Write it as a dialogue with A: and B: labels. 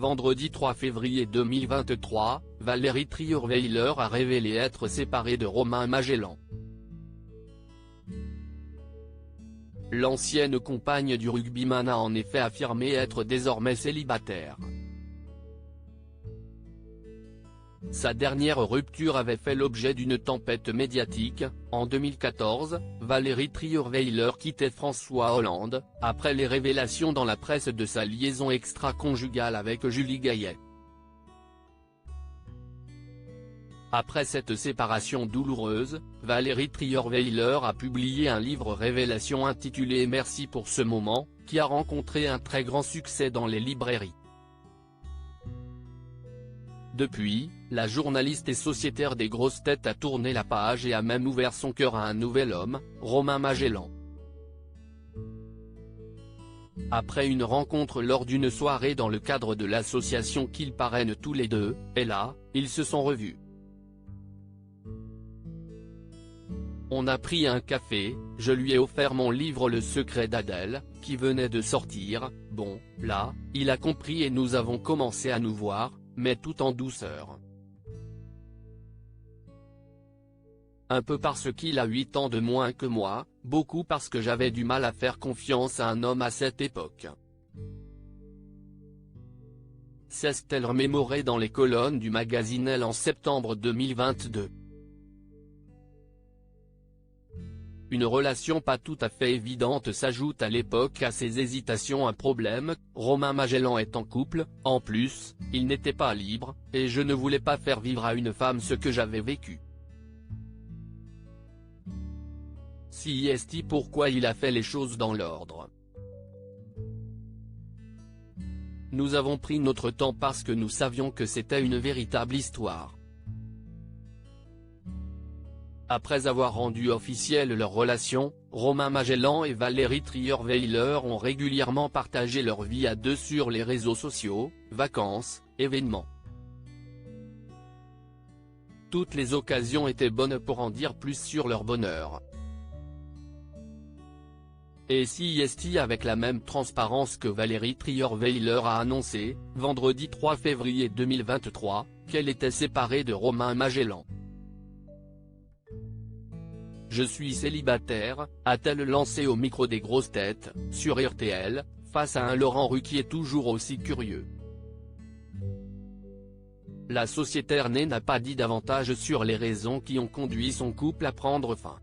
A: Vendredi 3 février 2023, Valérie Trierweiler a révélé être séparée de Romain Magellan. L'ancienne compagne du rugbyman a en effet affirmé être désormais célibataire. Sa dernière rupture avait fait l'objet d'une tempête médiatique. En 2014, Valérie Trierweiler quittait François Hollande, après les révélations dans la presse de sa liaison extra-conjugale avec Julie Gaillet. Après cette séparation douloureuse, Valérie Trierweiler a publié un livre révélation intitulé Merci pour ce moment, qui a rencontré un très grand succès dans les librairies. Depuis, la journaliste et sociétaire des grosses têtes a tourné la page et a même ouvert son cœur à un nouvel homme, Romain Magellan. Après une rencontre lors d'une soirée dans le cadre de l'association qu'ils parrainent tous les deux, et là, ils se sont revus. On a pris un café, je lui ai offert mon livre Le secret d'Adèle, qui venait de sortir. Bon, là, il a compris et nous avons commencé à nous voir, mais tout en douceur. Un peu parce qu'il a 8 ans de moins que moi, beaucoup parce que j'avais du mal à faire confiance à un homme à cette époque. S'est-elle remémorée dans les colonnes du magazine Elle en septembre 2022. Une relation pas tout à fait évidente s'ajoute à l'époque à ses hésitations. Un problème, Romain Magellan est en couple, en plus, il n'était pas libre, et je ne voulais pas faire vivre à une femme ce que j'avais vécu. Si est pourquoi il a fait les choses dans l'ordre. Nous avons pris notre temps parce que nous savions que c'était une véritable histoire. Après avoir rendu officielle leur relation, Romain Magellan et Valérie Trierweiler ont régulièrement partagé leur vie à deux sur les réseaux sociaux, vacances, événements. Toutes les occasions étaient bonnes pour en dire plus sur leur bonheur. Et si est avec la même transparence que Valérie Trierweiler a annoncé, vendredi 3 février 2023, qu'elle était séparée de Romain Magellan. Je suis célibataire, a-t-elle lancé au micro des grosses têtes, sur RTL, face à un Laurent Ruquier toujours aussi curieux. La sociétaire n'a pas dit davantage sur les raisons qui ont conduit son couple à prendre fin.